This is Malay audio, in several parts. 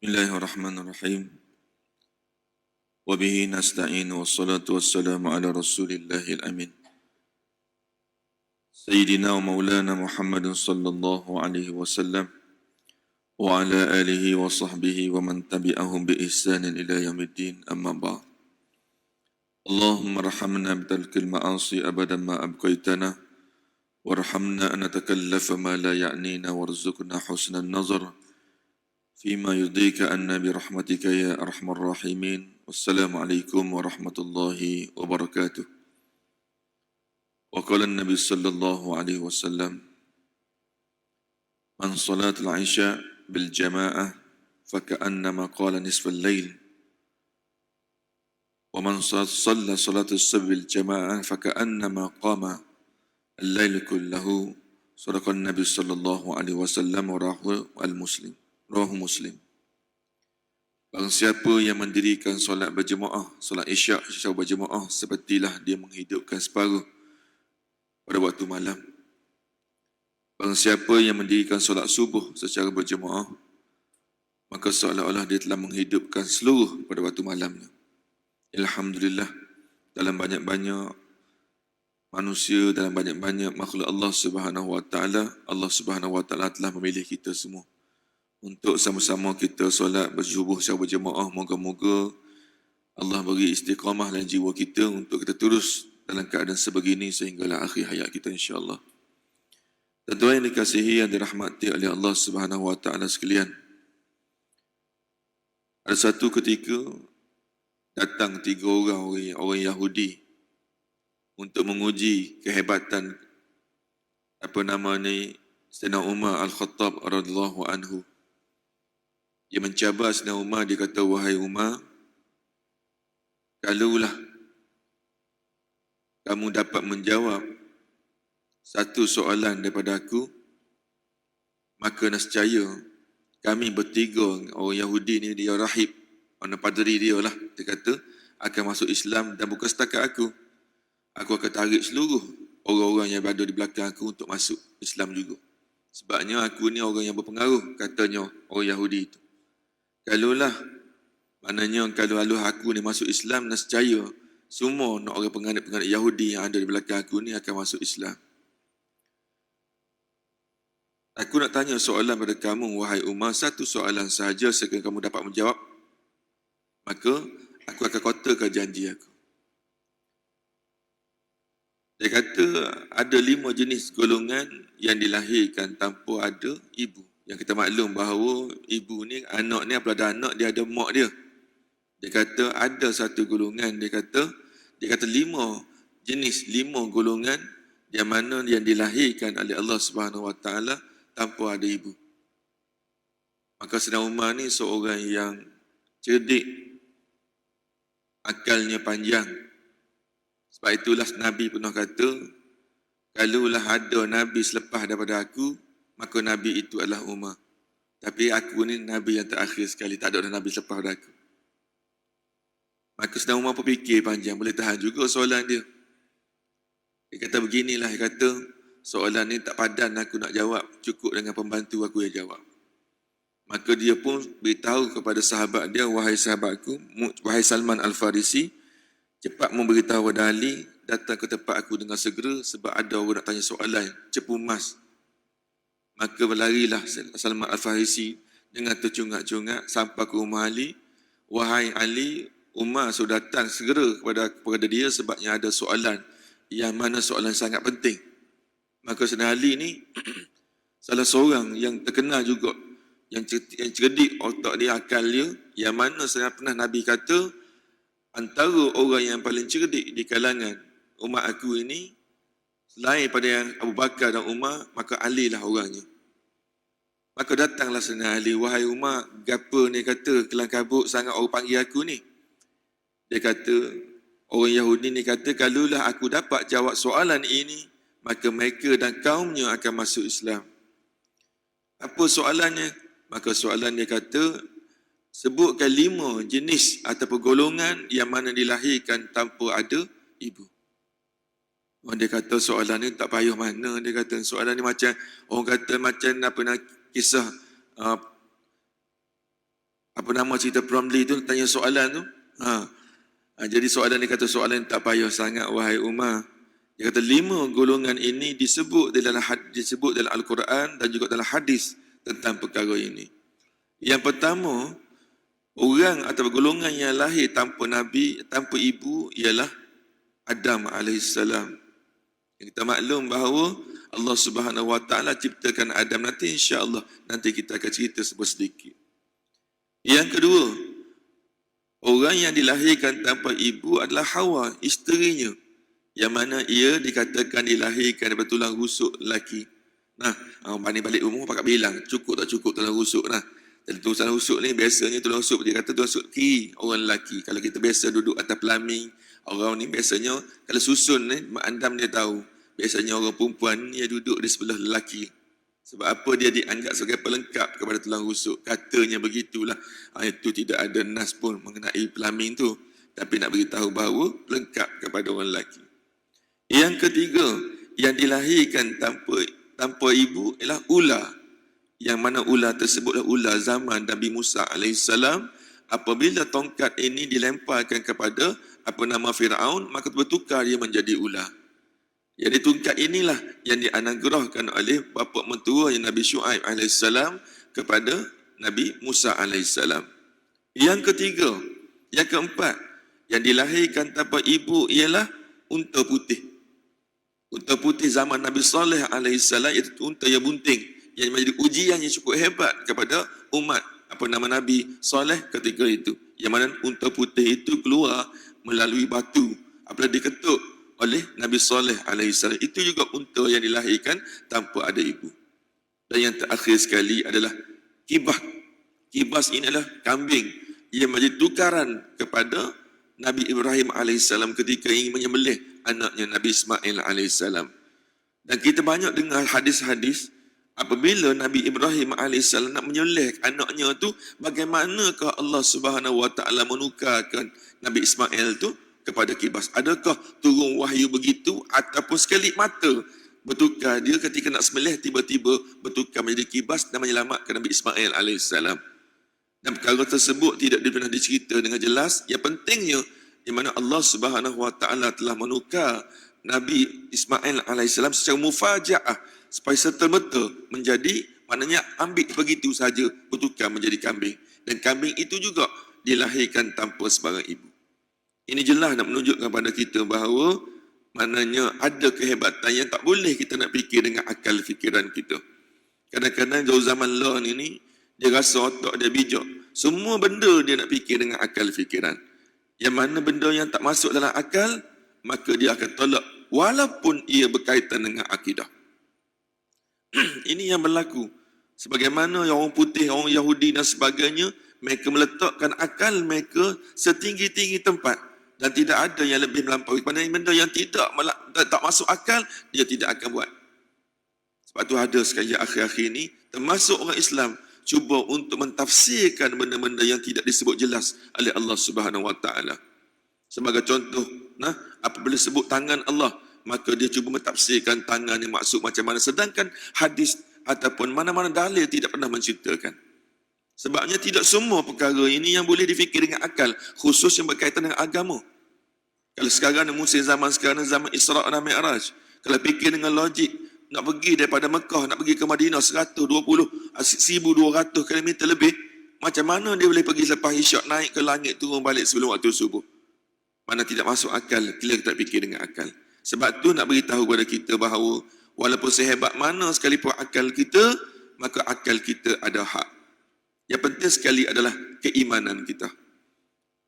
Bismillahirrahmanirrahim. Wa bihi nasta'in wassalatu wassalamu ala Rasulillahil amin. Sayyidina wa maulana Muhammadin sallallahu alaihi wasallam wa ala alihi wa sahbihi wa man tabi'ahum bi ihsanin ila yaumiddin, amma ba'd. Allahumma rahamna bitarkil ma'asi abadan ma abqaitana warhamna an natakallafa ma la ya'nina warzuqna husnan nazar فيما يرضيك عنا برحمتك يا أرحم الراحمين. والسلام عليكم ورحمة الله وبركاته. وقال النبي صلى الله عليه وسلم: من صلاة العشاء بالجماعة فكأنما قال نصف الليل، ومن صلى صلاة الصبح بالجماعة فكأنما قام الليل كله. صدق النبي صلى الله عليه وسلم ورواه المسلم. Rawahu Muslim. Barang siapa yang mendirikan solat berjemaah, solat isyak secara berjemaah, sepertilah dia menghidupkan separuh pada waktu malam. Barang siapa yang mendirikan solat subuh secara berjemaah, maka seolah-olah dia telah menghidupkan seluruh pada waktu malamnya. Alhamdulillah, dalam banyak-banyak manusia, dalam banyak-banyak makhluk Allah Subhanahu Wa Taala, Allah Subhanahu Wa Taala telah memilih kita semua untuk sama-sama kita solat bersubuh secara berjemaah. Moga-moga Allah beri istiqamah dalam jiwa kita untuk kita terus dalam keadaan sebegini sehinggalah akhir hayat kita, insya-Allah. Tuan-tuan yang dikasihi, yang dirahmati oleh Allah Subhanahu Wa Taala sekalian, ada satu ketika datang 3 orang Yahudi untuk menguji kehebatan Sayyidina Umar Al-Khattab radhiyallahu anhu. Dia mencabar Sayyidina Umar, dia kata, wahai Umar, kalaulah kamu dapat menjawab satu soalan daripada aku, maka nescaya kami bertiga, orang Yahudi ni, dia rahib, orang padri dia lah, dia kata, akan masuk Islam. Dan bukan setakat aku akan tarik seluruh orang-orang yang berada di belakang aku untuk masuk Islam juga. Sebabnya aku ni orang yang berpengaruh, katanya orang Yahudi itu. Kalaulah, maknanya kalau aku ni masuk Islam, nescaya semua orang penganut-penganut Yahudi yang ada di belakang aku ni akan masuk Islam. Aku nak tanya soalan pada kamu, wahai Umar, satu soalan sahaja. Sekiranya kamu dapat menjawab, maka aku akan kotakan janji aku. Dia kata ada 5 jenis golongan yang dilahirkan tanpa ada ibu. Yang kita maklum bahawa ibu ni, anak ni apabila ada anak, dia ada mak dia. Dia kata ada satu golongan, dia kata 5 jenis, 5 golongan yang mana yang dilahirkan oleh Allah Subhanahu Wa Taala tanpa ada ibu. Maka Sayyidina Umar ni seorang yang cerdik, akalnya panjang. Sebab itulah Nabi pernah kata, kalaulah ada Nabi selepas daripada aku, maka Nabi itu adalah Umar. Tapi aku ni Nabi yang terakhir sekali, tak ada Nabi selepas pada aku. Maka Sayyidina Umar pun fikir panjang, boleh tahan juga soalan dia. Dia kata beginilah, dia kata soalan ni tak padan aku nak jawab, cukup dengan pembantu aku yang jawab. Maka dia pun beritahu kepada sahabat dia, wahai sahabatku, wahai Salman Al-Farisi, cepat memberitahu kepada Ali, datang ke tempat aku dengan segera, sebab ada orang nak tanya soalan, cepu mas. Maka berlarilah Salman Al-Farisi dengan tercungak-cungak sampai ke rumah Ali. Wahai Ali, Umar sudah datang segera kepada dia sebabnya ada soalan, yang mana soalan sangat penting. Maka Sayyidina Ali ni salah seorang yang terkenal juga, yang cerdik otak dia, akal dia, yang mana saya pernah Nabi kata antara orang yang paling cerdik di kalangan umat aku ini, selain pada yang Abu Bakar dan Umar, maka Ali lah orangnya. Maka datanglah Sayyidina Ali, wahai Umar, gapa ni kata kelang kabut sangat orang panggil aku ni. Dia kata, orang Yahudi ni kata, kalaulah aku dapat jawab soalan ini, maka mereka dan kaumnya akan masuk Islam. Apa soalannya? Maka soalan dia kata, sebutkan 5 jenis ataupun golongan yang mana dilahirkan tanpa ada ibu. Dia kata soalan ni tak payah mana. Dia kata soalan ni macam, orang kata macam apa nak kisah apa nama cerita Bromley tu, tanya soalan tu. Jadi soalan ni kata soalan tak payah sangat wahai Umar. Dia kata 5 golongan ini disebut dalam Al-Quran dan juga dalam hadis tentang perkara ini. Yang pertama, orang atau golongan yang lahir tanpa nabi, tanpa ibu ialah Adam alaihissalam. Kita maklum bahawa Allah Subhanahu Wa Taala ciptakan Adam nanti, insya-Allah nanti kita akan cerita sedikit. Yang kedua, orang yang dilahirkan tanpa ibu adalah Hawa, isterinya, yang mana ia dikatakan dilahirkan daripada tulang rusuk lelaki. Bani balik umur pakat bilang cukup tak cukup tulang rusuk. Jadi tulang rusuk ni biasanya tulang rusuk dia kata tulang rusuk kiri orang lelaki. Kalau kita biasa duduk atas pelamin, orang ni biasanya kalau susun ni mak andam dia tahu. Biasanya orang perempuan dia duduk di sebelah lelaki. Sebab apa? Dia dianggap sebagai pelengkap kepada tulang rusuk. Katanya begitulah. Itu tidak ada nas pun mengenai pelamin tu. Tapi nak beritahu bahawa pelengkap kepada orang lelaki. Yang ketiga, yang dilahirkan tanpa ibu ialah ular. Yang mana ular tersebutlah ular zaman Nabi Musa AS. Apabila tongkat ini dilemparkan kepada Fir'aun, maka bertukar dia menjadi ular. Jadi tongkat inilah yang dianugerahkan oleh bapa mentua Nabi Syuaib AS kepada Nabi Musa AS. Yang ketiga, yang keempat, yang dilahirkan tanpa ibu ialah unta putih. Unta putih zaman Nabi Saleh AS, iaitu unta yang bunting, yang menjadi ujian yang cukup hebat kepada umat Nabi Saleh ketika itu. Yang mana unta putih itu keluar melalui batu apabila diketuk oleh Nabi Saleh AS. Itu juga unta yang dilahirkan tanpa ada ibu. Dan yang terakhir sekali adalah kibas. Kibas ini adalah kambing yang menjadi tukaran kepada Nabi Ibrahim AS ketika ingin menyembelih anaknya Nabi Ismail AS. Dan kita banyak dengar hadis-hadis apabila Nabi Ibrahim AS nak menyembelih anaknya tu, bagaimanakah Allah Subhanahu Wa Taala menukarkan Nabi Ismail tu kepada kibas? Adakah turun wahyu begitu ataupun sekelip mata bertukar dia ketika nak sembelih, tiba-tiba bertukar menjadi kibas dan menyelamatkan Nabi Ismail AS. Dan perkara tersebut tidak pernah dicerita dengan jelas. Yang pentingnya di mana Allah Subhanahu Wa Taala telah menukar Nabi Ismail AS secara mufajaah supaya serta-merta menjadi, maknanya ambil begitu saja, bertukar menjadi kambing. Dan kambing itu juga dilahirkan tanpa sebarang ibu. Ini jelas nak menunjukkan kepada kita bahawa maknanya ada kehebatan yang tak boleh kita nak fikir dengan akal fikiran kita. Kadang-kadang jauh zaman law ni dia rasa otak dia bijak. Semua benda dia nak fikir dengan akal fikiran. Yang mana benda yang tak masuk dalam akal, maka dia akan tolak walaupun ia berkaitan dengan akidah. Ini yang berlaku. Sebagaimana yang orang putih, orang Yahudi dan sebagainya, mereka meletakkan akal mereka setinggi-tinggi tempat. Dan tidak ada yang lebih melampaui. Kepada benda yang tak masuk akal, dia tidak akan buat. Sebab tu ada sekali akhir-akhir ini, termasuk orang Islam, cuba untuk mentafsirkan benda-benda yang tidak disebut jelas oleh Allah Subhanahu Wa Taala. Sebagai contoh, apabila sebut tangan Allah, maka dia cuba mentafsirkan tangan yang maksud macam mana. Sedangkan hadis ataupun mana-mana dalil tidak pernah menceritakan. Sebabnya tidak semua perkara ini yang boleh difikir dengan akal, khusus yang berkaitan dengan agama. Kalau sekarang ni musim zaman sekarang, zaman Isra' dan Mi'raj, kalau fikir dengan logik, nak pergi daripada Mekah, nak pergi ke Madinah 1,200 km lebih, macam mana dia boleh pergi selepas isyak, naik ke langit, turun balik sebelum waktu subuh? Mana tidak masuk akal, kita tak fikir dengan akal. Sebab tu nak beritahu kepada kita bahawa walaupun sehebat mana sekalipun akal kita, maka akal kita ada hak. Yang penting sekali adalah keimanan kita.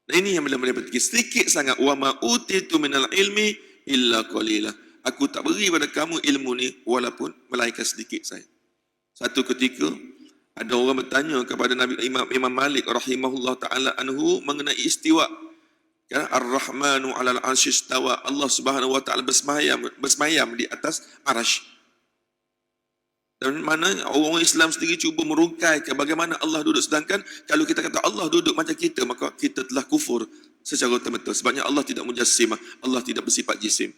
Dan ini yang benar-benar penting. Sedikit sangat. Wa ma utitu minal ilmi illa qalila. Aku tak beri pada kamu ilmu ni walaupun melainkan sedikit saja. Satu ketika ada orang bertanya kepada Nabi Imam Malik rahimahullah taala anhu mengenai istiwa. Ar-Rahmanu 'alal 'arsy istawa. Allah Subhanahu wa taala bersemayam di atas arasy. Dan mana orang Islam sendiri cuba merungkai bagaimana Allah duduk, sedangkan kalau kita kata Allah duduk macam kita, maka kita telah kufur secara betul-betul. Sebabnya Allah tidak mujassimah, Allah tidak bersifat jisim.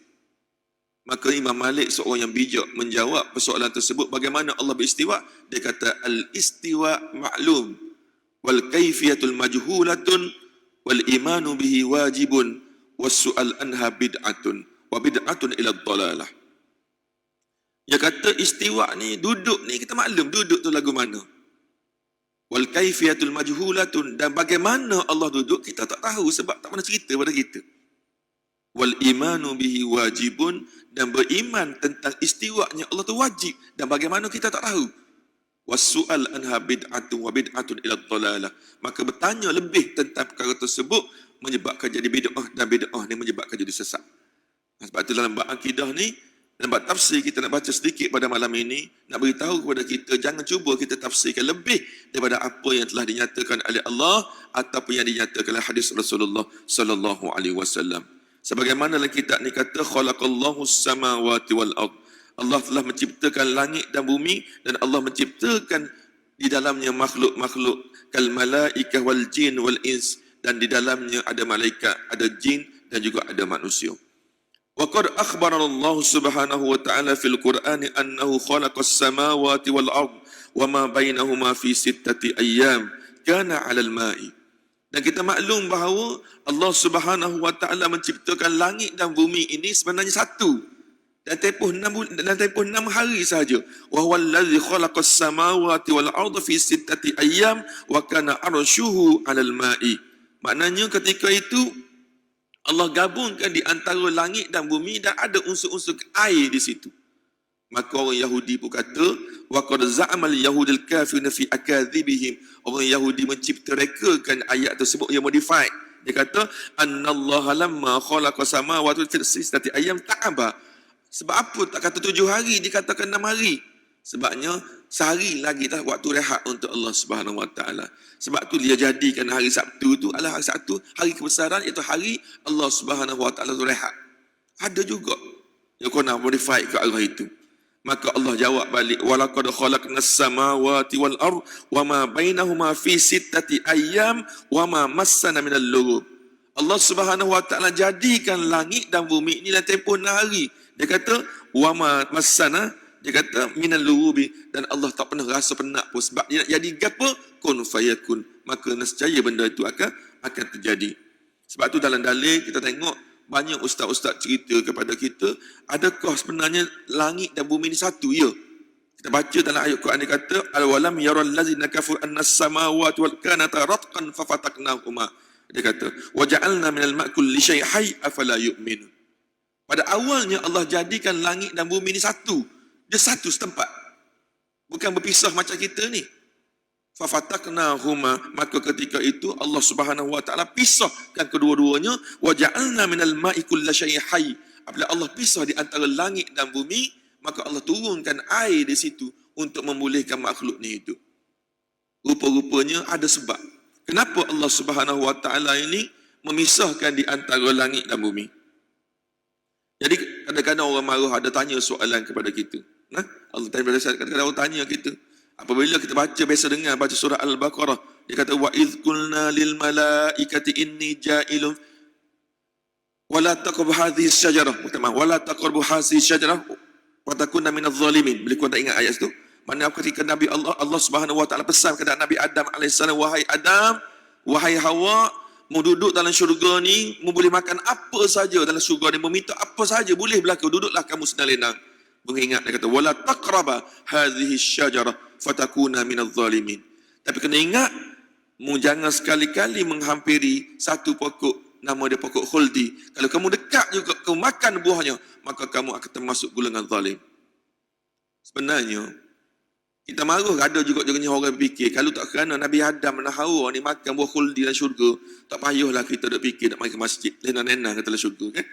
Maka Imam Malik seorang yang bijak menjawab persoalan tersebut, bagaimana Allah beristiwa? Dia kata al-istiwa ma'lum wal kaifiyatul majhulatun wal imanu bihi wajibun was su'al anha bid'atun wa bid'atun ila dhalalah. Dia kata istiwa ni, duduk ni kita maklum duduk tu lagu mana. Wal kaifiyatul majhulatun, dan bagaimana Allah duduk kita tak tahu sebab tak pernah cerita pada kita. Wal imanu bihi wajibun, dan beriman tentang istiwanya Allah tu wajib, dan bagaimana kita tak tahu. Was-su'al anha bid'atun wa bid'atun ila dhalalah, maka bertanya lebih tentang perkara tersebut menyebabkan jadi bid'ah, dan bid'ah ni menyebabkan jadi sesat. Sebab itu dalam bab akidah ni, dalam bab tafsir kita nak baca sedikit pada malam ini, nak beritahu kepada kita jangan cuba kita tafsirkan lebih daripada apa yang telah dinyatakan oleh Allah ataupun yang dinyatakan oleh hadis Rasulullah sallallahu alaihi wasallam. Sebagaimana dalam kitab ni kata khalaqallahu samawati wal ard. Allah telah menciptakan langit dan bumi, dan Allah menciptakan di dalamnya makhluk-makhluk kal malaikah wal jin wal ins, dan di dalamnya ada malaikat, ada jin dan juga ada manusia. Wa qad akhbarana Allah subhanahu wa ta'ala fil Qur'ani annahu khalaqas samawati wal ard wa ma bainahuma fi sittati ayyam kana 'alal ma'i. Dan kita maklum bahawa Allah Subhanahu wa taala menciptakan langit dan bumi ini sebenarnya satu. Dan tempoh 6 hari sahaja. Wa huwal ladzi khalaqas samawati wal arda fi sittati ayyam wa kana arshuhu 'alal ma'i. Maknanya ketika itu Allah gabungkan di antara langit dan bumi dan ada unsur-unsur air di situ. Maka orang Yahudi pun kata, wa qad za'amal yahudul kafiruna fi akadzibihim. Orang Yahudi menciptakan ayat tersebut yang modified. Dia kata, annallaha lamma khalaqa samawati fi sittati ayyam ta'aba. Sebab apa tak kata 7 hari, dikatakan 6 hari? Sebabnya sehari lagi dah waktu rehat untuk Allah Subhanahu wa taala. Sebab tu dia jadikan hari Sabtu tu adalah hari Sabtu, hari kebesaran, iaitu hari Allah Subhanahu wa taala tu rehat. Ada juga yang kena modify ke arah itu. Maka Allah jawab balik, walaqad khalaqnas samawati wal ard wama bainahuma fi sittati ayyam wama massana minal lughub. Allah Subhanahu wa taala jadikan langit dan bumi ini dalam tempoh 6 hari. Dia kata wama massana, dia kata minal lughubi, dan Allah tak pernah rasa penat pun sebab dia nak jadi gapo, kun fayakun, maka nescaya benda itu akan terjadi. Sebab tu dalam dalil kita tengok banyak ustaz-ustaz cerita kepada kita, adakah sebenarnya langit dan bumi ini satu? Ya. Kita baca dalam ayat Quran dia kata, al-walam yaral ladzina kafaru annas samawati wal kanata ratqan fafataknahuma. Dia kata, wa ja'alna minal ma'i kulli syai'in hayy afala yu'minun. Pada awalnya Allah jadikan langit dan bumi ini satu. Dia satu setempat. Bukan berpisah macam kita ni. Fafataknahuma, maka ketika itu Allah Subhanahu wa taala pisahkan kedua-duanya, wa ja'alna minal ma'i kulli syai'in hayy. Apabila Allah pisah di antara langit dan bumi, maka Allah turunkan air di situ untuk membolehkan makhluk ni hidup. Rupa-rupanya ada sebab. Kenapa Allah Subhanahu wa taala ini memisahkan di antara langit dan bumi? Jadi kadang-kadang orang marah ada tanya soalan kepada kita. Nah, Allah tanya, kadang-kadang orang tanya kita. Apabila kita biasa dengar baca surah Al-Baqarah, dia kata wa idz qulna lil malaikati inni ja'ilun wala taqrabu hadhihi asy-syajarah, wala taqrabu hadhihi asy-syajarah wa takunna minadh dhalimin. Bila kau tak ingat ayat itu, mana ketika Nabi Allah Subhanahu wa taala pesan kepada Nabi Adam alaihissalam, wahai Adam, wahai Hawa, mau duduk dalam syurga ni, mau boleh makan apa saja dalam syurga ni, mau minta apa saja boleh berlaku, duduklah kamu senang lenang. Mengingat, dia kata wala taqraba hadhihi asy-syajarah fatakuna minadh dhalimin. Tapi kena ingat, jangan sekali-kali menghampiri satu pokok, nama dia pokok khuldi. Kalau kamu dekat juga, kamu makan buahnya, maka kamu akan termasuk golongan zalim. Sebenarnya kita marah ada juga jenis orang fikir, kalau tak kerana Nabi Adam dan Hawa ni makan buah khuldi dalam syurga, tak payahlah kita duk fikir nak pergi ke masjid, lena-lena kata dalam syurga kan.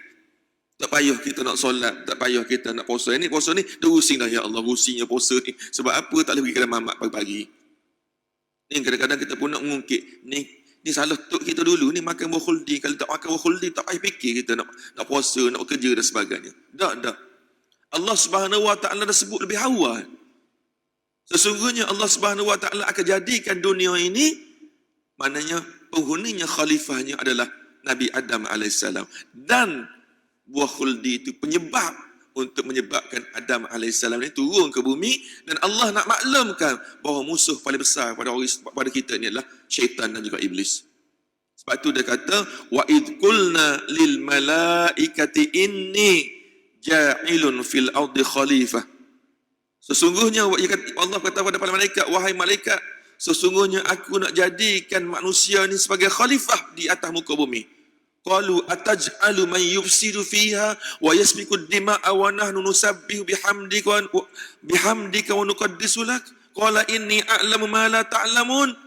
Tak payah kita nak solat, tak payah kita nak puasa. Ini puasa ni, dah rusing dah, ya Allah, rusingnya puasa ni. Sebab apa tak boleh pergi kedai mamak pagi-pagi. Ni kadang-kadang kita pun nak mengungkit, ni salah tok kita dulu, ni makan buah khuldi. Kalau tak makan buah khuldi, tak payah fikir kita nak puasa, nak bekerja dan sebagainya. Tak. Allah Subhanahu wa taala dah sebut lebih awal. Sesungguhnya Allah Subhanahu wa taala akan jadikan dunia ini, maknanya penghuninya, khalifahnya adalah Nabi Adam alaihissalam. Dan buah khuldi itu penyebab untuk menyebabkan Adam AS ni turun ke bumi, dan Allah nak maklumkan bahawa musuh paling besar pada kita ni adalah syaitan dan juga iblis. Sebab tu dia kata, wa id qulna lil malaikati inni ja'ilun fil ardi khalifah. Sesungguhnya Allah kata kepada para malaikat, wahai malaikat, sesungguhnya aku nak jadikan manusia ni sebagai khalifah di atas muka bumi. Qalu ataj'alu man yufsidu fiha wa yasfiku ad-dima'a wa nahnu nusabbihu bihamdika wa nuqaddisu lak. Qala inni a'lamu ma la ta'lamun.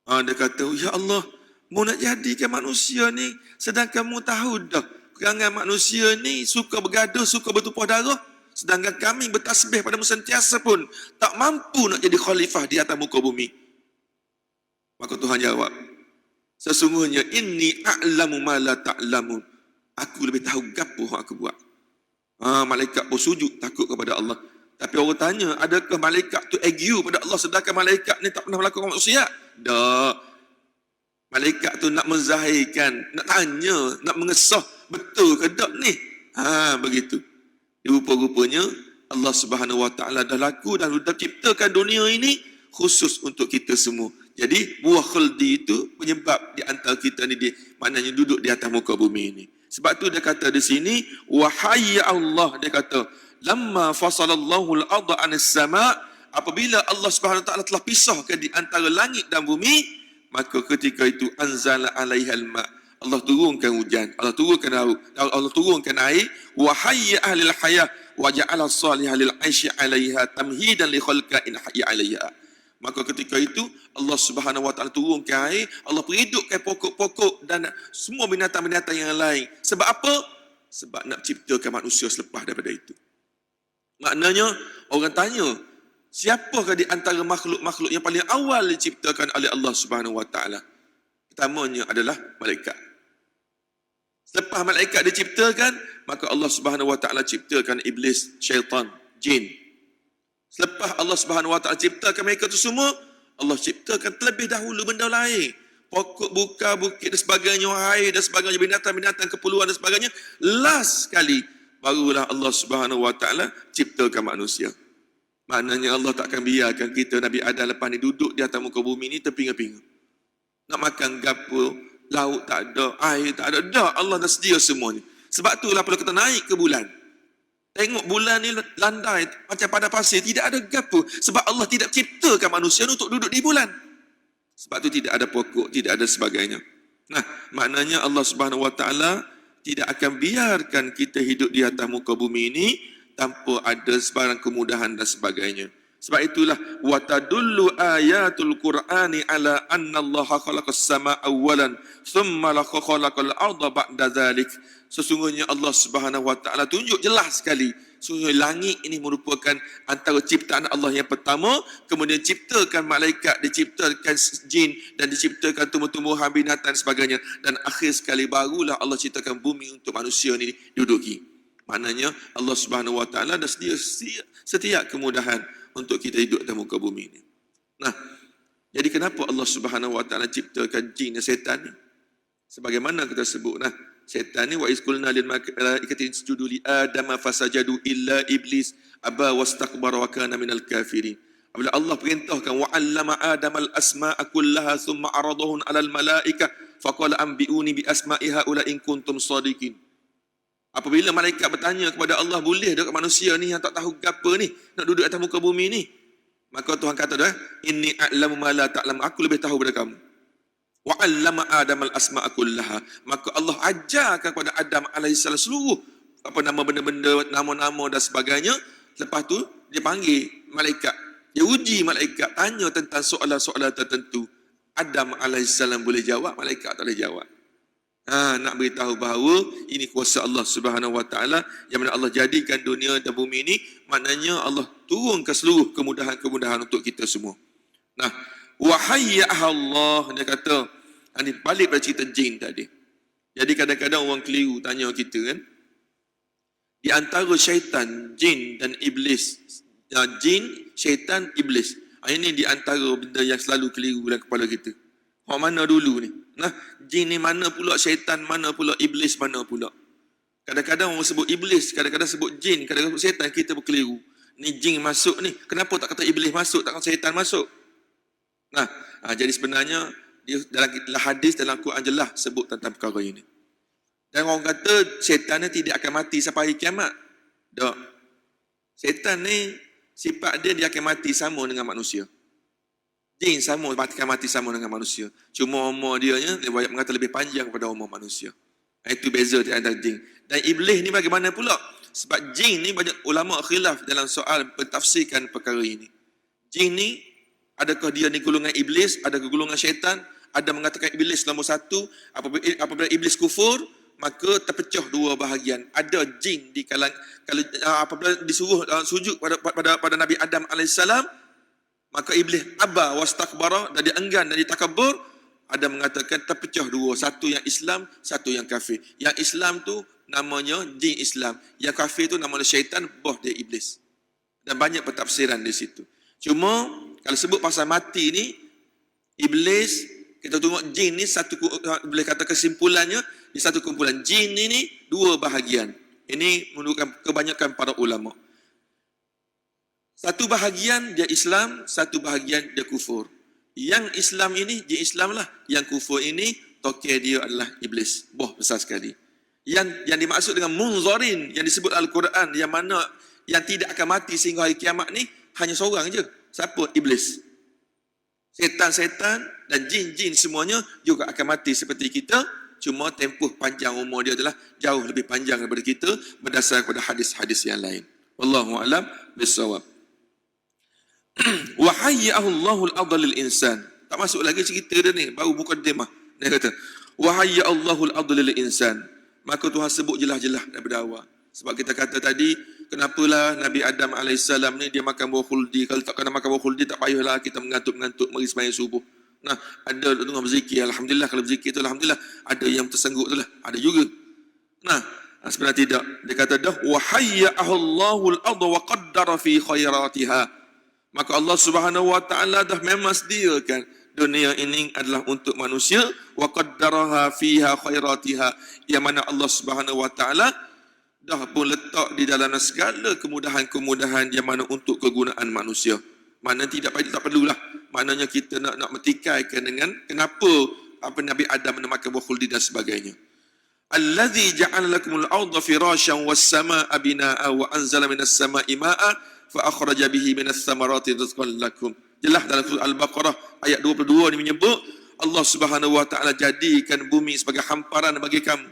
Dia kata, ya Allah, mu nak jadikan manusia ni sedangkan mu tahu dah perangai manusia ni suka bergaduh, suka bertumpah darah, sedangkan kami bertasbih padamu sentiasa pun tak mampu nak jadi khalifah di atas muka bumi. Maka Tuhan jawab, sesungguhnya inni a'lamu ma la ta'lamun. Aku lebih tahu gapo yang aku buat. Malaikat pun sujud takut kepada Allah. Tapi orang tanya, adakah malaikat tu ego pada Allah sedangkan malaikat ni tak pernah melakukan maksiat? Tak. Malaikat tu nak menzahirkan, nak tanya, nak mengesah betul ke tak ni? Begitu. Rupa-rupanya Allah Subhanahu Wa Taala dah laku dan dah ciptakan dunia ini khusus untuk kita semua. Jadi buah khuldi itu penyebab di antara kita ni, maknanya duduk di atas muka bumi ini. Sebab tu dia kata di sini, wahai Allah, dia kata, lamma fasalallahu al-ardha 'anis sama', apabila Allah Subhanahu Wa Taala telah pisahkan di antara langit dan bumi, maka ketika itu anzala 'alaihal ma', Allah turunkan hujan, Allah turunkan laut, Allah turunkan air, wa hayya ahlil hayah wa ja'ala salihah lil 'aishi 'alaiha tamhidan li khalqin hayya 'alaiha. Maka ketika itu Allah Subhanahu Wa Taala turunkan air, Allah perhidupkan pokok-pokok dan semua binatang-binatang yang lain. Sebab apa? Sebab nak ciptakan manusia selepas daripada itu. Maknanya orang tanya, siapakah di antara makhluk-makhluk yang paling awal diciptakan oleh Allah Subhanahu Wa Taala? Pertamanya adalah malaikat. Selepas malaikat diciptakan, maka Allah Subhanahu Wa Taala ciptakan iblis, syaitan, jin. Selepas Allah Subhanahu Wa Taala ciptakan mereka itu semua, Allah ciptakan terlebih dahulu benda lain. Pokok, buka, bukit dan sebagainya, air dan sebagainya, binatang-binatang, keperluan dan sebagainya. Last sekali, barulah Allah Subhanahu Wa Taala ciptakan manusia. Maknanya Allah tak akan biarkan kita, Nabi Adam lepas ni duduk di atas muka bumi ni terpinga-pinga. Nak makan gapo, laut tak ada, air tak ada. Dah, Allah dah sedia semua ni. Sebab itulah kalau kita naik ke bulan, tengok bulan ni landai macam pada pasir, tidak ada gapo. Sebab Allah tidak ciptakan manusia untuk duduk di bulan. Sebab tu tidak ada pokok, tidak ada sebagainya. Nah, maknanya Allah Subhanahu Wa Taala tidak akan biarkan kita hidup di atas muka bumi ini tanpa ada sebarang kemudahan dan sebagainya. Sebab itulah wa tadullu ayatul Qur'ani ala anna Allah khalaqas samaa awwalan thumma khalaqal arda ba'da dzalik. Sesungguhnya Allah Subhanahu Wa Taala tunjuk jelas sekali, sesungguhnya langit ini merupakan antara ciptaan Allah yang pertama, kemudian ciptakan malaikat, diciptakan jin dan diciptakan tumbuh-tumbuhan, binatang dan sebagainya, dan akhir sekali barulah Allah ciptakan bumi untuk manusia ini duduki. Maknanya Allah Subhanahu Wa Taala dah sedia setiap kemudahan untuk kita hidup di muka bumi ini. Nah, jadi kenapa Allah Subhanahu Wa Taala ciptakan jin dan setan ni? Sebagaimana kita sebut, setan ni wa isqulna lil malaikati isjudu li adama fasajadu illa iblis aba wastakbara wa kana minal kafirin. Apabila Allah perintahkan wa 'allama adama al asma'a kullaha thumma aradahum 'alal malaikah faqala anbi'uni bi asma'i haula in kuntum shadiqin. Apabila malaikat bertanya kepada Allah, boleh dekat manusia ni yang tak tahu apa ni nak duduk atas muka bumi ni? Maka Tuhan kata dah, inni a'lamu ma la ta'lam, aku lebih tahu daripada kamu. Wa 'allama Adam al-asma'a kullaha, maka Allah ajarkan kepada Adam alaihissalam seluruh nama benda-benda, nama-nama dan sebagainya. Lepas tu dia panggil malaikat, dia uji malaikat, tanya tentang soalan-soalan tertentu. Adam alaihissalam boleh jawab, malaikat tak boleh jawab. Nak beritahu bahawa ini kuasa Allah Subhanahu Wa Taala, yang mana Allah jadikan dunia dan bumi ini, maknanya Allah turunkan seluruh kemudahan-kemudahan untuk kita semua. Nah, wahai Allah, dia kata, ini balik pada cerita jin tadi. Jadi kadang-kadang orang keliru tanya kita kan, di antara syaitan, jin dan iblis, jin, syaitan, iblis, ini di antara benda yang selalu keliru dalam kepala kita. Orang mana dulu ni? Jin ni mana pula, syaitan mana pula, iblis mana pula? Kadang-kadang orang sebut iblis, kadang-kadang sebut jin, kadang-kadang sebut setan, kita berkeliru. Ni jin masuk ni, kenapa tak kata iblis masuk, tak kata setan masuk? Nah, jadi sebenarnya dia dalam hadis dalam Quran jelas sebut tentang perkara ini. Dan orang kata setan ni tidak akan mati sampai hari kiamat. Tak. Setan ni sifat dia akan mati sama dengan manusia. Jin sama akan mati sama dengan manusia. Cuma umur dia mengata lebih panjang daripada umur manusia. Itu beza di antara jin. Dan iblis ni bagaimana pula? Sebab jin ni banyak ulama khilaf dalam soal pentafsirkan perkara ini. Jin ni, adakah dia ni golongan iblis, adakah golongan syaitan? Ada mengatakan iblis nombor satu. Apabila iblis kufur, maka terpecah dua bahagian. Ada jin di kalangan, kalau apabila disuruh sujud pada Nabi Adam AS, maka iblis aba wastakbara, dan dia enggan dan dia takabur. Ada mengatakan terpecah dua, satu yang Islam, satu yang kafir. Yang Islam tu namanya jin Islam, yang kafir tu namanya syaitan, boh dia iblis. Dan banyak pentafsiran di situ. Cuma kalau sebut pasal mati ni, iblis, kita tengok jin ni satu, boleh kata kesimpulannya di satu kumpulan. Jin ni dua bahagian. Ini menurutkan kebanyakan para ulama. Satu bahagian dia Islam, satu bahagian dia kufur. Yang Islam ini, jin Islam lah. Yang kufur ini, tokeh dia adalah iblis. Boh besar sekali. Yang dimaksud dengan munzarin, yang disebut Al-Quran, yang mana yang tidak akan mati sehingga hari kiamat ni, hanya seorang je. Siapa? Iblis. Setan-setan dan jin-jin semuanya juga akan mati seperti kita. Cuma tempoh panjang umur dia adalah jauh lebih panjang daripada kita berdasar kepada hadis-hadis yang lain. Wallahu a'lam bissawab. Wa hayyahu Allahul ardha lil insan. Tak masuk lagi cerita dia ni, baru mukadimah. Dia kata, wa hayyahu Allahul ardha lil insan. Maka Tuhan sebut jelas-jelas daripada awal. Sebab kita kata tadi, kenapalah Nabi Adam AS ni dia makan buah khuldi. Kalau tak kena makan buah khuldi, tak payahlah kita mengantuk-mengantuk mari sembahyang subuh. Nah, ada tengah berzikir, alhamdulillah. Kalau berzikir tu alhamdulillah, ada yang tersenggut tu lah, ada juga. Nah, sebenarnya tidak. Dia kata dah, wa hayyahu Allahul ardha wa qaddara fi khairatiha. Maka Allah Subhanahu wa taala dah memang sediakan dunia ini adalah untuk manusia, wa qaddaraha fiha khairatiha, yang mana Allah Subhanahu wa taala dah pun letak di dalam segala kemudahan-kemudahan yang mana untuk kegunaan manusia. Mana tak perlulah. Maknanya kita nak metikaikan dengan kenapa Nabi Adam makan buah khuldi dan sebagainya. Allazi ja'ala lakumul arda firasyan was samaa'a binaa'a wa anzala minas samaa'i maa'a fa akhraja bihi minas samarati rizqan lakum. Jelas dalam surah Al-Baqarah ayat 22 ni menyebut Allah Subhanahu wa taala jadikan bumi sebagai hamparan bagi kamu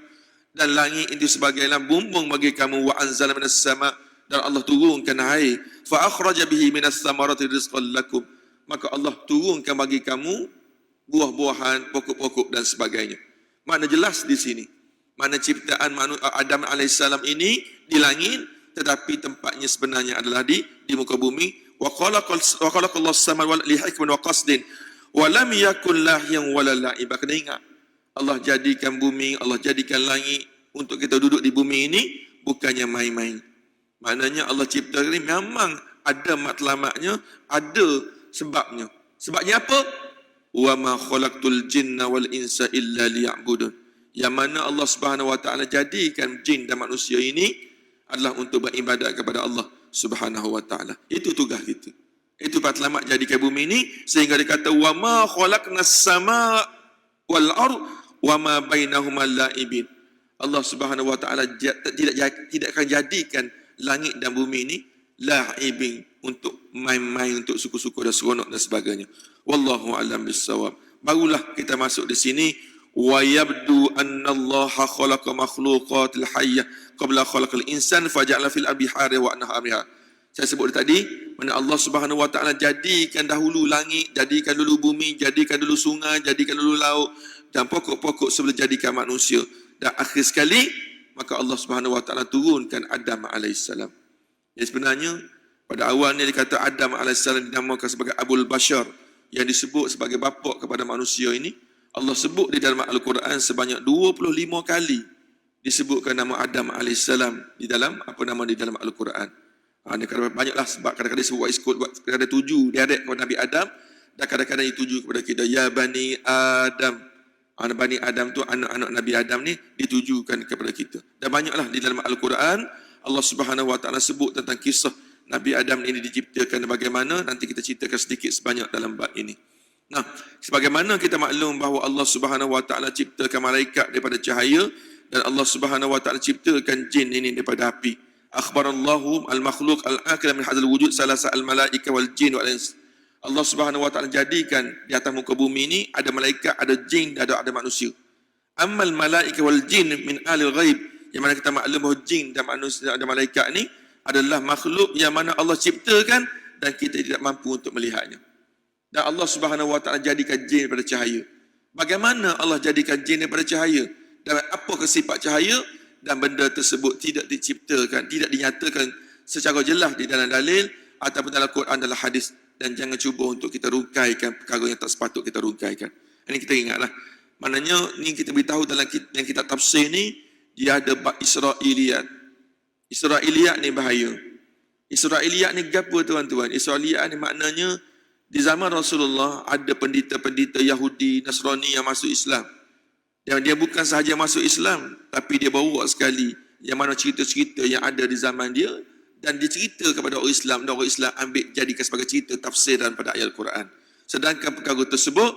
dan langit itu sebagai bumbung bagi kamu, wa anzala minas sama', dan Allah turunkan air, fa akhraja bihi minas samarati rizqan lakum. Maka Allah turunkan bagi kamu buah-buahan, pokok-pokok dan sebagainya. Makna jelas di sini. Mana ciptaan Adam AS ini di langit, tetapi tempatnya sebenarnya adalah di muka bumi. Wa khalaqallahu as-samawati li hikmatin wa qasdin wa lam yakul lahyan wa la la'iba. Kena ingat, Allah jadikan bumi, Allah jadikan langit untuk kita duduk di bumi ini bukannya main-main. Maknanya Allah cipta ini memang ada matlamatnya, ada sebabnya. Sebabnya apa? Wa ma khalaqtul jinna wal insa illa liya'budun. Yang mana Allah Subhanahu wa taala jadikan jin dan manusia ini adalah untuk beribadat kepada Allah Subhanahu wa taala. Itu tugas kita. Itu matlamat jadikan bumi ini, sehingga dikata wa ma khalaqnas sama wal ard wa ma bainahuma la'ibin. Allah Subhanahu wa taala tidak akan jadikan langit dan bumi ini la'ibin, untuk main-main, untuk suku-suku dan seronok dan sebagainya. Wallahu a'lam bissawab. Barulah kita masuk di sini, wa yabdu anna Allah khalaqa makhluqatil hayyah qabla khalaqal insan faja'ala fil abihari wa anhariha. Saya sebut tadi, mana Allah Subhanahu wa taala jadikan dahulu langit, jadikan dulu bumi, jadikan dulu sungai, jadikan dulu laut dan pokok-pokok sebelum jadikan manusia. Dan akhir sekali, maka Allah Subhanahu wa taala turunkan Adam alaihissalam. Jadi sebenarnya pada awalnya dikata Adam alaihissalam dinamakan sebagai Abul Bashar, yang disebut sebagai bapa kepada manusia ini. Allah sebut di dalam Al-Quran sebanyak 25 kali disebutkan nama Adam alaihissalam di dalam di dalam Al-Quran. Kadang-kadang banyaklah, sebab kadang-kadang disebut waiskut, kadang-kadang tuju direct kepada Nabi Adam, dan kadang-kadang dituju kepada kita, ya bani Adam. Bani Adam tu, anak-anak Nabi Adam ni ditujukan kepada kita. Dan banyaklah di dalam Al-Quran Allah Subhanahu Wa Taala sebut tentang kisah Nabi Adam ini diciptakan bagaimana. Nanti kita ceritakan sedikit sebanyak dalam bab ini. Nah, sebagaimana kita maklum bahawa Allah Subhanahu Wa Taala ciptakan malaikat daripada cahaya dan Allah Subhanahu Wa Taala ciptakan jin ini daripada api. Akhbarallahu al-makhluq al-akil min hadzal wujud salasa al-malaika wal jin wal ins. Allah Subhanahu Wa Taala jadikan di atas muka bumi ini ada malaikat, ada jin, ada manusia. Ammal malaika wal jin min alil ghaib, yang mana kita maklum bahawa jin dan manusia dan malaikat ni adalah makhluk yang mana Allah ciptakan dan kita tidak mampu untuk melihatnya. Dan Allah Subhanahu Wa Taala jadikan jin daripada cahaya. Bagaimana Allah jadikan jin daripada cahaya? Dan apa sifat cahaya? Dan benda tersebut tidak diciptakan, tidak dinyatakan secara jelas di dalam dalil ataupun dalam Quran, dalam hadis. Dan jangan cuba untuk kita rungkaikan perkara yang tak sepatut kita rungkaikan. Ini kita ingatlah. Maknanya ni kita beritahu dalam yang kita tafsir ni, dia ada bab Israiliyat. Israiliyat ni bahaya. Israiliyat ni apa tuan-tuan? Israiliyat ni maknanya di zaman Rasulullah ada pendeta-pendeta Yahudi, Nasrani yang masuk Islam. Dan dia bukan sahaja masuk Islam, tapi dia bawa sekali yang mana cerita-cerita yang ada di zaman dia dan dicerita kepada orang Islam, dan orang Islam ambil jadikan sebagai cerita tafsiran pada ayat Al-Quran. Sedangkan perkara tersebut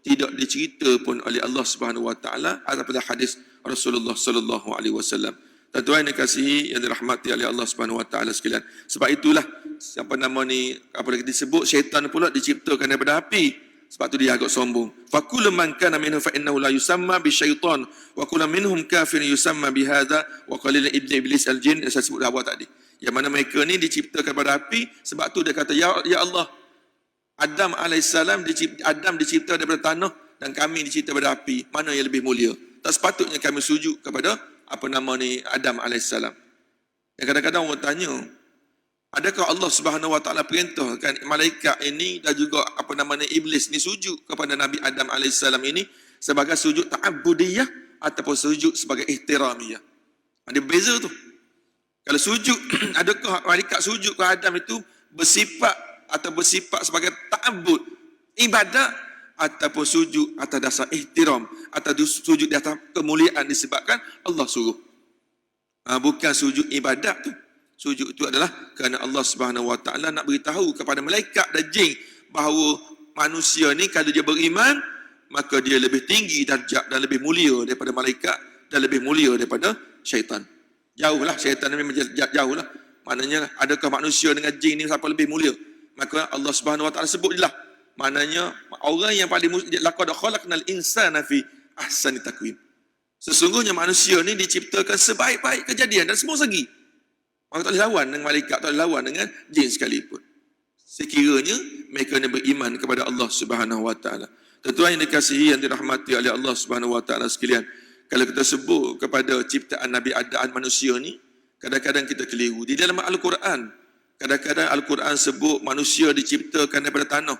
tidak dicerita pun oleh Allah Subhanahu Wa Taala ataupun hadis Rasulullah sallallahu alaihi wasallam. Tuan-tuan yang dikasihi yang dirahmati oleh Allah Subhanahu Wa Taala sekalian. Sebab itulah apa nama ni, apa lagi disebut, syaitan pula diciptakan daripada api. Sebab tu dia agak sombong. Fa kullu man kana minhum fa innahu la yusamma bisyaitan wa kullu minhum kafirun yusamma bihadza wa qalilun iblis al-jin, yang saya sebut awal tadi. Yang mana mereka ni diciptakan pada api, sebab tu dia kata ya Allah, Adam alaihissalam dicipta daripada tanah dan kami dicipta daripada api. Mana yang lebih mulia? Tak sepatutnya kami sujud kepada apa nama ni Adam alaihissalam. Yang kadang-kadang orang tanya, adakah Allah Subhanahu Wa Taala perintahkan malaikat ini dan juga apa nama ni iblis ni sujud kepada Nabi Adam alaihissalam ini sebagai sujud ta'abbudiyah ataupun sujud sebagai ihtiramiyah? Ada beza tu. Kalau sujud, adakah malaikat sujud ke Adam itu bersifat sebagai ta'abbud, ibadat, ataupun sujud atas dasar ihtiram, atau sujud di atas kemuliaan disebabkan Allah suruh. Bukan sujud ibadat tu. Sujud itu adalah kerana Allah Subhanahu Wa Taala nak beritahu kepada malaikat dan jin bahawa manusia ni kalau dia beriman, maka dia lebih tinggi darjat dan lebih mulia daripada malaikat dan lebih mulia daripada syaitan. Jauhlah syaitan ni memang jauhlah. Maknanya adakah manusia dengan jin ni siapa lebih mulia? Maka Allah Subhanahu Wa Taala sebut jelas. Maknanya orang yang paling laqad khalaqnal insana fi ahsani taqwim. Sesungguhnya manusia ni diciptakan sebaik-baik kejadian dan semua segi. Maka tak boleh lawan dengan malaikat, tak boleh lawan dengan jin sekalipun. Sekiranya mereka ni beriman kepada Allah Subhanahu Wa Taala. Tuan-tuan yang dikasihi yang dirahmati oleh Allah Subhanahu Wa Taala sekalian, kalau kita sebut kepada ciptaan Nabi Adam manusia ni, kadang-kadang kita keliru. Di dalam Al-Quran, kadang-kadang Al-Quran sebut manusia diciptakan daripada tanah.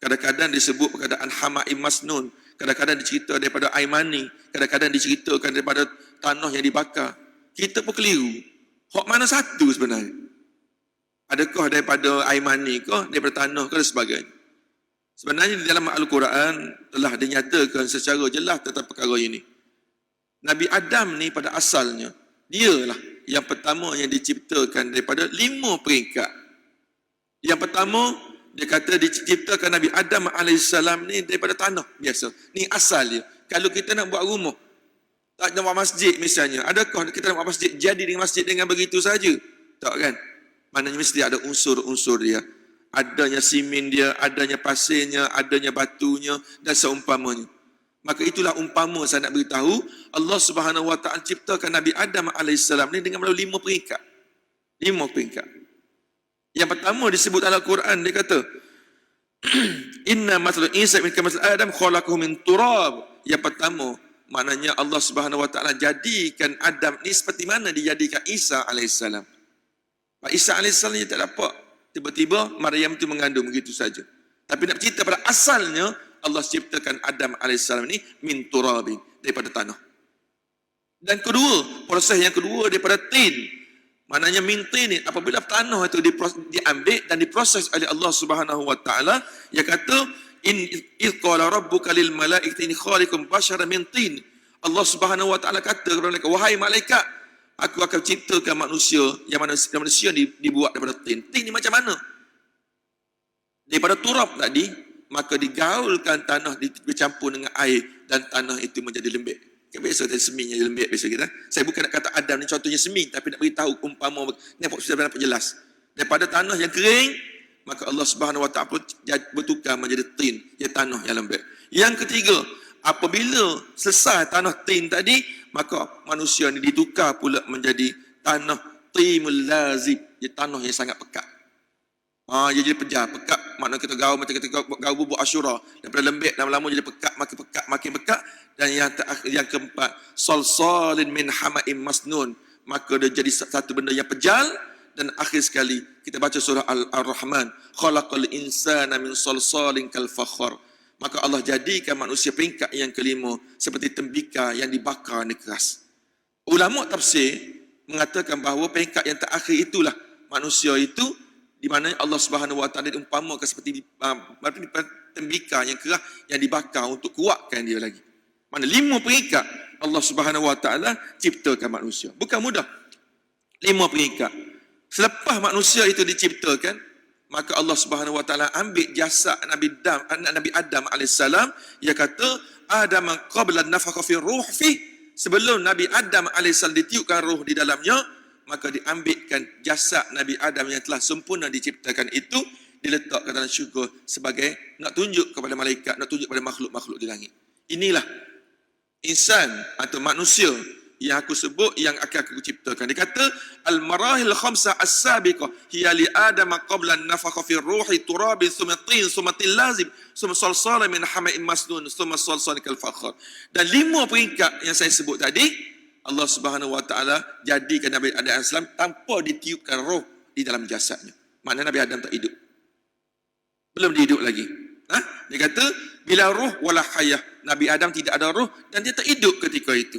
Kadang-kadang disebut perkataan Hama'im Masnun. Kadang-kadang dicerita daripada air mani. Kadang-kadang diceritakan daripada tanah yang dibakar. Kita pun keliru. Hak mana satu sebenarnya? Adakah daripada air mani ke, daripada tanah ke dan sebagainya? Sebenarnya di dalam Al-Quran telah dinyatakan secara jelas tentang perkara ini. Nabi Adam ni pada asalnya, dialah yang pertama yang diciptakan daripada 5 peringkat. Yang pertama, dia kata diciptakan Nabi Adam alaihissalam ni daripada tanah biasa. Ni asal dia. Kalau kita nak buat rumah, tak nak buat masjid misalnya, adakah kita nak buat masjid jadi dengan masjid dengan begitu saja? Tak kan? Maknanya mesti ada unsur-unsur dia. Adanya simen dia, adanya pasirnya, adanya batunya dan seumpamanya. Maka itulah umpama saya nak beritahu, Allah Subhanahu Wa Taala ciptakan Nabi Adam alaihissalam ni dengan melalui 5 peringkat. 5 peringkat. Yang pertama disebut dalam Al-Quran, dia kata Inna mathalu Isa min kamathali Adam khalaqahu min turab. Yang pertama, maknanya Allah Subhanahu Wa Taala jadikan Adam ni seperti mana dijadikan Isa alaihissalam. Pak Isa alaihissalam dia tak dapat tiba-tiba Maryam tu mengandung begitu saja. Tapi nak cerita pada asalnya, Allah ciptakan Adam alaihissalam ni min turabin, daripada tanah. Dan kedua, proses yang kedua daripada tin. Maknanya min tin ni, apabila tanah itu diambil dan diproses oleh Allah Subhanahu Wa Taala, dia kata id qala rabbuka lil malaikati inni khaliqun basyaran min tin. Allah Subhanahu wa taala kata kepada mereka, wahai malaikat, aku akan ciptakan manusia yang manusia dibuat daripada tin. Tin ni macam mana? Daripada turab tadi, maka digaulkan tanah bercampur dengan air dan tanah itu menjadi lembek. Kan biasa tadi semin yang lembek biasa kita. Saya bukan nak kata Adam ni contohnya semin, tapi nak beritahu umpama nampak sudah nampak jelas. Daripada tanah yang kering, maka Allah Subhanahu wa taala bertukar menjadi tin, iaitu tanah yang lembek. Yang ketiga, apabila selesai tanah tin tadi, maka manusia ni ditukar pula menjadi tanah timul lazib, iaitu tanah yang sangat pekat. Dia jadi pekat. Maknanya kita gaul macam kita gaul bubuk Asyura. Daripada lembek lama-lama jadi pekat, makin pekat. Dan yang keempat, salsalin min hama'im masnun. Maka dia jadi satu benda yang pejal. Dan akhir sekali kita baca surah Al-Rahman, khalaqal insana min salsalin kal fakhar. Maka Allah jadikan manusia peringkat yang kelima seperti tembikar yang dibakar ni keras. Ulama tafsir mengatakan bahawa peringkat yang terakhir itulah manusia itu, di mana Allah Subhanahu wa taala diumpamakan seperti tembikar yang keras yang dibakar untuk kuatkan dia lagi. Mana 5 peringkat Allah Subhanahu wa taala ciptakan manusia. Bukan mudah. 5 peringkat. Selepas manusia itu diciptakan, maka Allah Subhanahu wa taala ambil jasad Nabi Adam alaihissalam. Dia kata, Adam qabla nafakha fi ruh fi. Sebelum Nabi Adam alaihissalam ditiupkan roh di dalamnya, maka diambilkan jasad Nabi Adam yang telah sempurna diciptakan itu, diletakkan dalam syurga sebagai nak tunjuk kepada malaikat, nak tunjuk kepada makhluk-makhluk di langit. Inilah insan atau manusia yang aku sebut, yang akan aku ciptakan. Dia kata, al-marahil khamsah as-sabiqah hiya li Adam qabla an-nafakha fi ruhi turabin thumma tin thumma tin lazim thumma salsalan min hama'in masnun thumma salsalan kal fakhar. Dan 5 peringkat yang saya sebut tadi, Allah Subhanahu wa taala jadikan Nabi Adam AS tanpa ditiupkan roh di dalam jasadnya. Maknanya Nabi Adam tak hidup. Belum dihidup lagi. Dia kata, bila roh wala hayah. Nabi Adam tidak ada roh dan dia tak hidup ketika itu.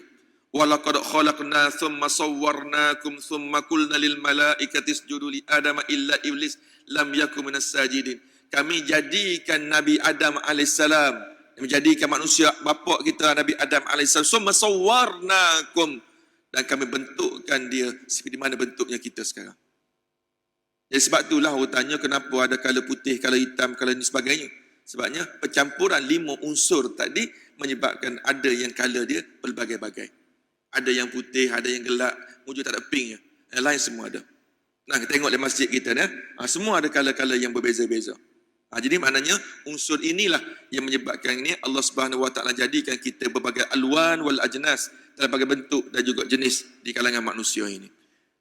Walaqad khalaqna thumma sawwarnakum thumma qulna lil malaikati isjudu li Adam illa iblis lam yakun minas sajidin. Kami jadikan Nabi Adam alaihissalam, menjadikan manusia bapa kita Nabi Adam alaihissalam, summa sawwarnakum, dan kami bentukkan dia seperti mana bentuknya kita sekarang. Jadi sebab itulah orang tanya kenapa ada kala putih, kala hitam, kala ni sebagainya. Sebabnya percampuran 5 unsur tadi menyebabkan ada yang kala dia pelbagai-bagai. Ada yang putih, ada yang gelap, wujud tak ada pinknya. Yang lain semua ada. Nah, kita tengok di masjid kita ni, semua ada kala-kala yang berbeza-beza. Jadi maknanya unsur inilah yang menyebabkan ini Allah Subhanahu wa taala jadikan kita berbagai alwan wal ajnas, berbagai bentuk dan juga jenis di kalangan manusia ini.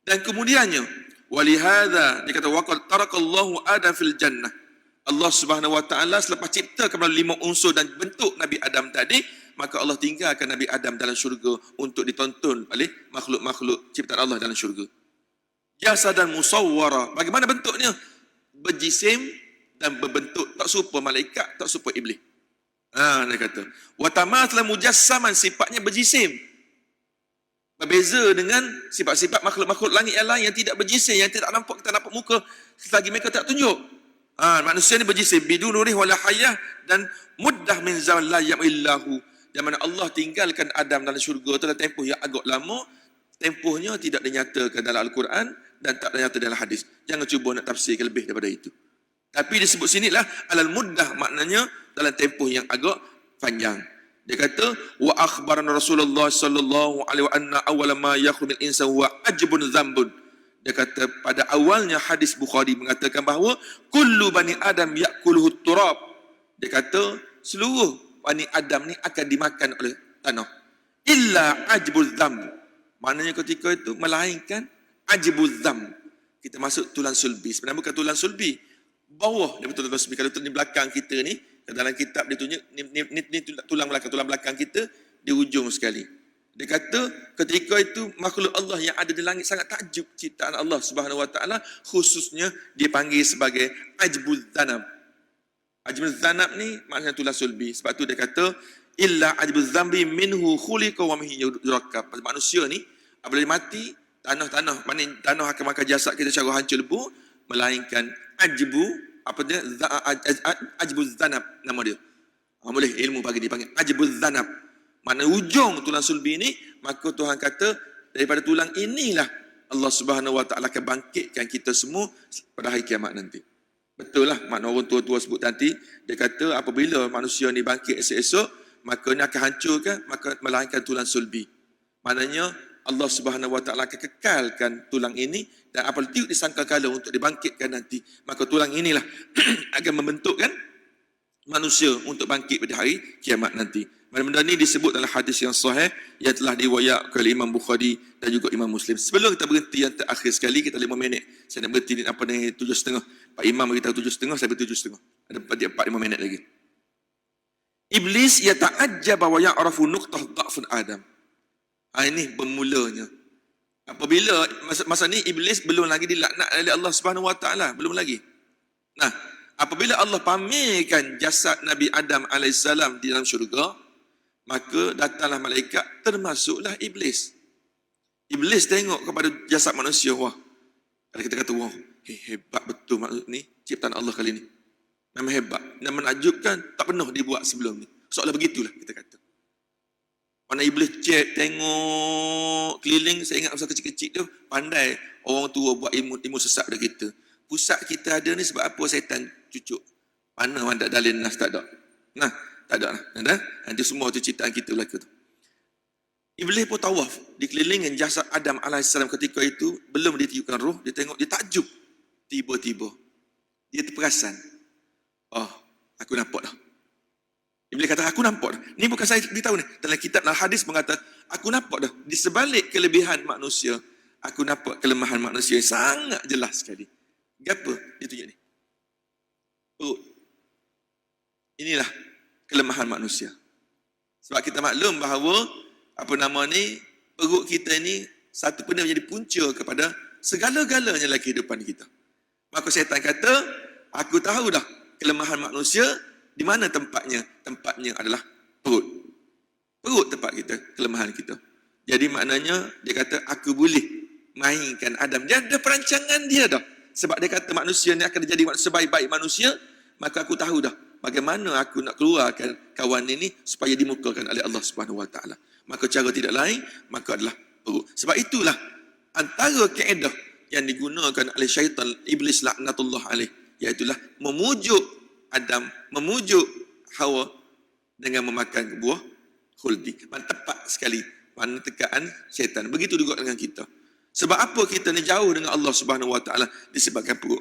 Dan kemudiannya, walihadza dikata waqad tarakallahu Adam fil jannah. Allah Subhanahu wa taala selepas cipta kepada 5 unsur dan bentuk Nabi Adam tadi, maka Allah tinggalkan Nabi Adam dalam syurga untuk ditonton oleh makhluk-makhluk ciptaan Allah dalam syurga. Jasadan musawwara. Bagaimana bentuknya? Berjisim dan berbentuk tak serupa malaikat, tak serupa iblis. Dia kata, wa tamathla mujassaman, sifatnya berjisim. Berbeza dengan sifat-sifat makhluk-makhluk langit yang lain yang tidak berjisim, yang tidak nampak, kita nampak muka selagi mereka tak tunjuk. Manusia ni berjisim, bidunurih wala hayah, dan muddah min zaman la ya'illahu. Yang mana Allah tinggalkan Adam dalam syurga dalam tempoh yang agak lama, tempohnya tidak dinyatakan dalam Al-Quran dan tak dinyatakan dalam hadis. Jangan cuba nak tafsirkan lebih daripada itu. Tapi disebut sinilah alal muddah, maknanya dalam tempoh yang agak panjang. Dia kata, wa akhbarana Rasulullah sallallahu alaihi wa anna awwala ma yakhruju min insan wa ajbun dzambun. Dia kata pada awalnya hadis Bukhari mengatakan bahawa kullu bani Adam ya'kuluhu turab. Dia kata seluruh bani Adam ni akan dimakan oleh tanah. Illa ajbul dzamb. Maknanya ketika itu melainkan ajbul dzamb. Kita masuk tulang sulbi. Sebenarnya bukan tulang sulbi. Bawah daripada tulang sulbi. Kalau tu di belakang kita ni, dalam kitab dia tunjuk ni tulang belakang kita di ujung sekali. Dia kata ketika itu makhluk Allah yang ada di langit sangat takjub ciptaan Allah Subhanahu wa taala, khususnya dipanggil sebagai ajbul dzanab. Ajbul dzanab ni maknanya tulang sulbi. Sebab tu dia kata illa ajbul dzambi minhu khuliqa wa minhu yurakkab. Manusia ni apabila mati, tanah akan makan jasad kita secara hancur lebur, melainkan ajbu apa dia? Ajbuz zanab nama dia. Boleh ilmu bagi dipanggil ajbuz zanab. Mana ujung tulang sulbi ini, maka Tuhan kata daripada tulang inilah Allah Subhanahu Wa Taala akan bangkitkan kita semua pada hari kiamat nanti. Betul lah makna orang tua-tua sebut nanti, dia kata apabila manusia ni bangkit esok-esok, maka ni akan hancurkan, maka melahirkan tulang sulbi. Maknanya Allah Subhanahu Wa Taala akan kekalkan tulang ini, dan apabila disangka kala untuk dibangkitkan nanti, maka tulang inilah akan membentukkan manusia untuk bangkit pada hari kiamat nanti. Benda-benda ini disebut dalam hadis yang sahih yang telah diriwayatkan oleh Imam Bukhari dan juga Imam Muslim. Sebelum kita berhenti yang terakhir sekali, kita 5 minit. Saya nak berhenti apa ni 7.30. Pak Imam beritahu 7.30, saya berhenti 7.30. Ada 4-5 minit lagi. Iblis yata'ajjaba wa ya'rafu nuqtah dha'fun Adam. Ini bermulanya. Apabila masa ni Iblis belum lagi dilaknat oleh Allah Subhanahu Wa Taala, belum lagi. Nah, apabila Allah pamerkan jasad Nabi Adam alaihissalam di dalam syurga, maka datanglah malaikat, termasuklah Iblis. Iblis tengok kepada jasad manusia, wah. Kalau kita kata, wah, hebat betul maksud ni, ciptaan Allah kali ni. Memang hebat. Dan menakjubkan, tak pernah dibuat sebelum ni. Seolah begitulah kita kata. Mana Iblis cek, tengok keliling, saya ingat masa kecil-kecil tu, pandai orang tua buat ilmu sesat pada kita. Pusat kita ada ni sebab apa setan cucuk? Mana mandat dalil nas tak ada? Nah, tak ada lah. Nanti semua tu ciptaan kita belaka tu. Iblis pun tawaf di kelilingan jasad Adam alaihissalam ketika itu, belum ditiupkan roh, dia tengok, dia takjub. Tiba-tiba dia terperasan. Oh, aku nampak dah. Iblis kata, aku nampak dah. Ni bukan saya beritahu ni. Dalam kitab dalam hadis mengatakan, aku nampak dah. Di sebalik kelebihan manusia, aku nampak kelemahan manusia yang sangat jelas sekali. Apa dia tunjuk ni? Perut. Inilah kelemahan manusia. Sebab kita maklum bahawa perut kita ni satu benda menjadi punca kepada segala-galanya dalam kehidupan kita. Maka syaitan kata, aku tahu dah kelemahan manusia, di mana tempatnya? Tempatnya adalah perut. Perut tempat kita, kelemahan kita. Jadi maknanya dia kata, aku boleh mainkan Adam. Dia ada perancangan dia dah. Sebab dia kata manusia ni akan jadi sebaik-baik manusia, maka aku tahu dah bagaimana aku nak keluarkan kawan ini supaya dimukakan oleh Allah Subhanahu Wa Taala. Maka cara tidak lain, maka adalah perut. Sebab itulah antara kaedah yang digunakan oleh syaitan Iblis laknatullah alaih, iaitulah memujuk Adam, memujuk Hawa dengan memakan buah khuldi. Tepat sekali mana tekaan syaitan. Begitu juga dengan kita. Sebab apa kita ni jauh dengan Allah Subhanahu Wa Taala? Disebabkan perut.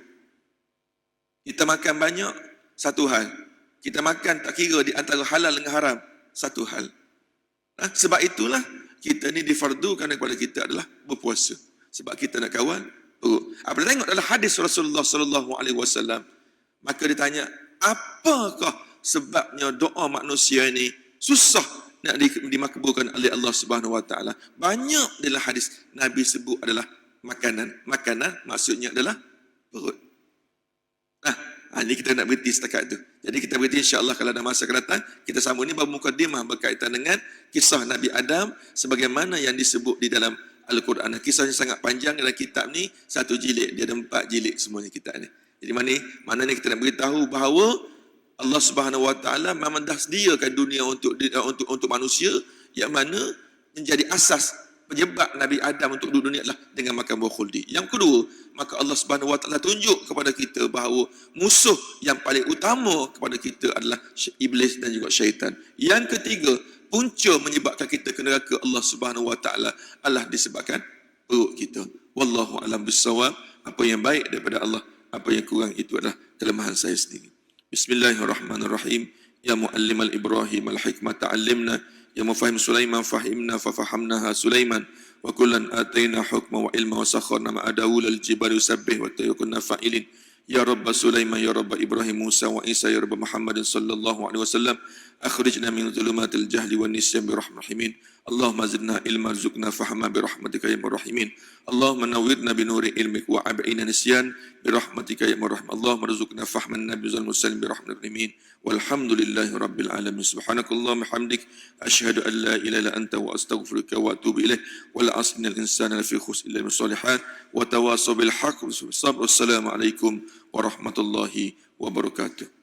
Kita makan banyak, satu hal. Kita makan tak kira di antara halal dengan haram, satu hal. Sebab itulah kita ni difardukan kepada kita adalah berpuasa. Sebab kita nak kawal perut. Apabila tengok dalam hadis Rasulullah sallallahu alaihi wasallam, maka dia tanya, apakah sebabnya doa manusia ini susah nak dimakbulkan oleh Allah Subhanahu Wa Taala? Banyak dalam hadis Nabi sebut adalah makanan. Makanan maksudnya adalah perut. Ini kita nak berhenti setakat tu. Jadi kita berhenti, insya-Allah kalau ada masa akan datang kita sambung ni bab mukadimah berkaitan dengan kisah Nabi Adam sebagaimana yang disebut di dalam Al-Quran. Kisahnya sangat panjang dalam kitab ni, satu jilid, dia ada 4 jilid semuanya kitab ni. Jadi maknanya kita nak beritahu bahawa Allah Subhanahu Wa Taala memang dah sediakan dunia untuk manusia, yang mana menjadi asas penyebab Nabi Adam untuk duduk dunia adalah dengan makan buah khuldi. Yang kedua, maka Allah Subhanahu Wa Taala tunjuk kepada kita bahawa musuh yang paling utama kepada kita adalah iblis dan juga syaitan. Yang ketiga, punca menyebabkan kita ke neraka Allah Subhanahu Wa Taala adalah disebabkan perut kita. Wallahu a'lam bissawab. Apa yang baik daripada Allah, apa yang kurang itu adalah kelemahan saya sendiri. Bismillahirrahmanirrahim. Ya muallimal Ibrahim al-hikmata 'allimna, ya mufahim Sulaiman fahimna fafahamnaha Sulaiman, wa kullan atayna hukma wa ilma wa sakharna ma'a Daud al-jibali yusabbih wa tayyukunna fa'ilin. Ya Rabb Sulaiman, ya Rabb Ibrahim, Musa wa Isa, ya Rabb Muhammadin sallallahu alaihi wasallam, akhrijna min dhulumatil jahli wan nisyan bi rahmatin. Allahumma zidna ilma warzuqna fahma bi rahmatika ya arrahimin. Allahumma nawwirna bi nuri ilmik wa ab'ina nisyan bi rahmatika ya arrahim. Allahumma rzuqna fahman nabiy sallallahu alaihi wasallam bi rahmatin. Walhamdulillahi rabbil alamin. Subhanakallahumma hamdik asyhadu an la ilaha illa anta wa astaghfiruka wa atubu ilaik. Wal asr innal insana lafi khusr illa bis salihat wa tawasaw bil haqq was sabr. Wassalamu alaikum warahmatullahi wabarakatuh.